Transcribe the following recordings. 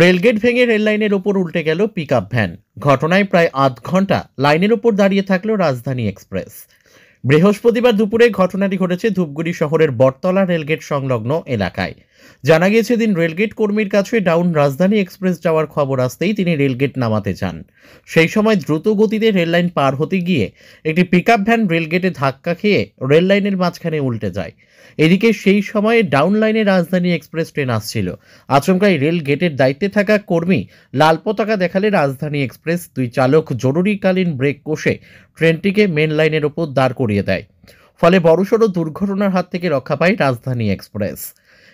Rail gate ভেঙে rail লাইনের ওপর উল্টে গেল পিকআপ ভ্যান। ঘটনায় প্রায় আধ ঘন্টা লাইনের ওপর দাঁড়িয়ে থাকলো রাজধানী এক্সপ্রেস। বৃহস্পতিবার দুপুরে ঘটনাটি ঘটেছে ধূপগুড়ি শহরের বটতলা রেলগেট সংলগ্ন এলাকায়। জানা গিয়েছে, দিন রেলগেট কর্মীর কাছে ডাউন রাজধানী এক্সপ্রেস যাওয়ার খবর আসতেই তিনি রেলগেট নামাতে যান। সেই সময় দ্রুত গতিতে রেল লাইন পার হতে গিয়ে একটি পিকআপ ভ্যান রেলগেটে ধাক্কা খেয়ে রেল লাইনের মাঝখানে উল্টে যায়। এদিকে সেই সময়ে ডাউন লাইনে রাজধানী এক্সপ্রেস ট্রেন আসছিল। আচমকাই রেল গেটের দায়িত্বে থাকা কর্মী লাল পতাকা দেখালে রাজধানী এক্সপ্রেস দুই চালক জরুরিকালীন ব্রেক কষে ট্রেনটিকে মেন লাইনের ওপর দাঁড় করিয়ে দেয়। ফলে বড়সড় দুর্ঘটনার হাত থেকে রক্ষা পায় রাজধানী এক্সপ্রেস।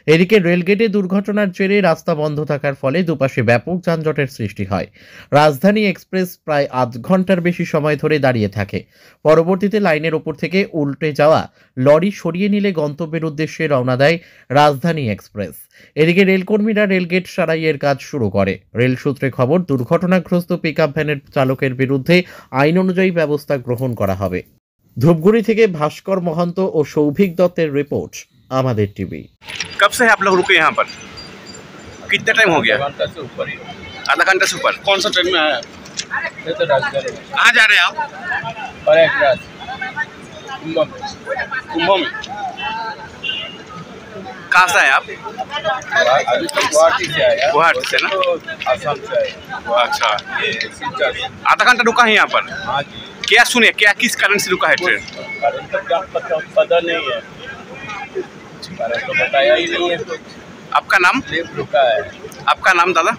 এদিকে রেলগেটে দুর্ঘটনার জেরে রাস্তা বন্ধ থাকার ফলে দুপাশে ব্যাপক যানজটের সৃষ্টি হয়। রাজধানী এক্সপ্রেস প্রায় আধ ঘন্টার বেশি সময় ধরে দাঁড়িয়ে থাকে। পরবর্তীতে লাইনের ওপর থেকে উল্টে যাওয়া লরি সরিয়ে নিলে গন্তব্যের উদ্দেশ্যে রওনা দেয় রাজধানী এক্সপ্রেস। এদিকে রেলকর্মীরা রেলগেট সারাইয়ের কাজ শুরু করে। রেল সূত্রে খবর, দুর্ঘটনাগ্রস্ত পিকআপ ভ্যানের চালকের বিরুদ্ধে আইন অনুযায়ী ব্যবস্থা গ্রহণ করা হবে। ধূপগুড়ি থেকে ভাস্কর মহন্ত ও সৌভিক দত্তের রিपोर्ट, আমাদের टीवी। कब से आप लोग रुके यहाँ पर? कितना टाइम हो गया? आधा घंटा से ऊपर। कौन सा ट्रेन में आया? कहाँ जा रहे हैं आप? कुंभ में। कहाँ से आए आप? गुवाहाटी से ना? आसाम से आए। अच्छा, आधा घंटा रुका है यहाँ पर। क्या सुने, क्या किस कारण से रुका है ट्रेन? पता नहीं है, तो बताया ही नहीं है। आपका नाम? रुका है। आपका नाम दादा?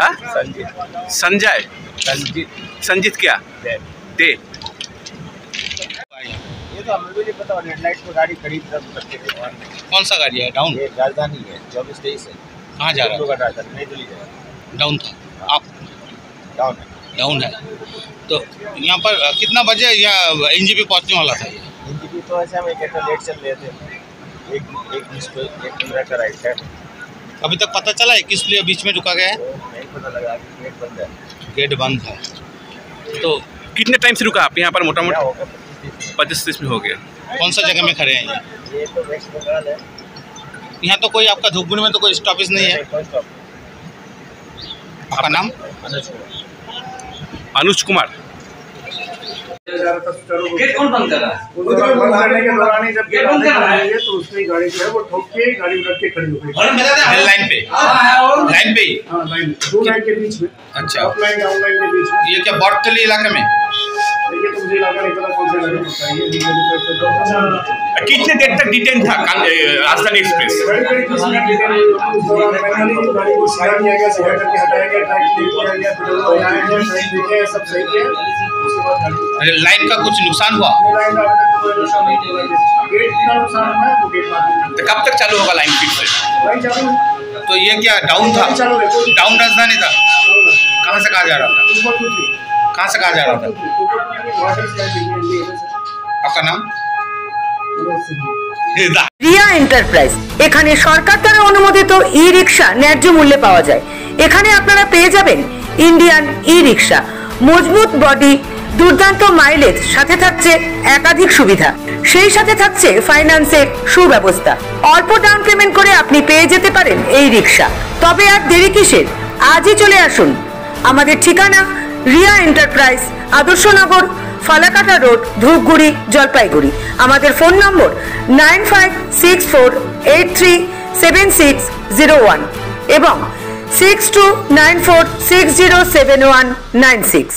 हाँ? संजीत। संजय? संजीत। संजीत क्या? दे। ये तो हमें भी नहीं पता, रेड लाइट पर गाड़ी खड़ी थी। कौन सा गाड़ी है? डाउन? ये राजधानी है, 2423 है। कहाँ जा रहा है? राजधानी नई दिल्ली जा रहा है। डाउन था आप? डाउन है। डाउन है। तो यहाँ पर कितना बजे या एनजीपी पहुँचने वाला था ये? एनजीपी तो ऐसे हम एक घंटा लेट चल रहे थे। एक मिनट का राइट है। अभी तक पता चला है किस लिए बीच में रुका गया है? नहीं पता लगा, गेट बंद है। गेट बंद है। तो कितने टाइम से रुका आप यहाँ पर? मोटा मोटा 25-30 में हो गया। कौन सा जगह में खड़े हैं ये तो वेस्ट बंगाल है। यहाँ तो कोई आपका धूपगुड़ी में तो कोई स्टॉपेज नहीं है? आपका नाम? अनुज कुमार। गेट कौन बंद कर रहा है? बंद करने के दौरान ही जब गेट बंद कर रहा है तो उसकी गाड़ी जो है वो ठोक के गाड़ी उलट के खड़ी हो गई। लाइन पे? लाइन पे ही? हाँ, लाइन, दो लाइन के बीच में। अच्छा, ऑफ लाइन डाउन लाइन के बीच में। ये क्या बॉटतली इलाके में? ये तो मुझे इलाका नहीं पता कौन सा गाड़ी होता है। कितने देर तक डिटेन था राजधानी एक्सप्रेस? गाड़ी 20 मिनट डिटेन हुई। उस दौरान मैंने गाड़ी को सीधा किया गया, सीधा करके हटाया गया, ट्रैक क्लियर किया गया, फिर आए हैं, ट्रैक देखे, सब सही किया। उसके बाद अरे लाइन का कुछ नुकसान हुआ? लाइन का नुकसान नहीं हुआ। गेट का नुकसान हुआ है, वो गेट बाद में। तो कब तक चालू होगा लाइन फिर से? लाइन चालू है। तो ये क्या डाउन था? चालू है। डाउन राजधानी था? कहाँ से कहाँ जा रहा था? कहाँ से कहाँ जा रहा था? आपका नाम? রিয়া এন্টারপ্রাইজ। এখানে সরকার দ্বারা অনুমোদিত ই রিক্সা ন্যায্য মূল্যে পাওয়া যায়। এখানে আপনারা পেয়ে যাবেন ইন্ডিয়ান ই রিক্সা, মজবুত বডি, দুর্দান্ত মাইলেজ, সাথে থাকছে একাধিক সুবিধা। সেই সাথে থাকছে ফাইন্যান্সের সুব্যবস্থা। অল্প ডাউন পেমেন্ট করে আপনি পেয়ে যেতে পারেন এই রিক্সা। তবে আর দেরি কিসের? আজই চলে আসুন। আমাদের ঠিকানা রিয়া এন্টারপ্রাইজ, আদর্শনগর, ফালাকাটা রোড, ধূপগুড়ি, জলপাইগুড়ি। আমাদের ফোন নম্বর 9564837601 এবং 6294607196।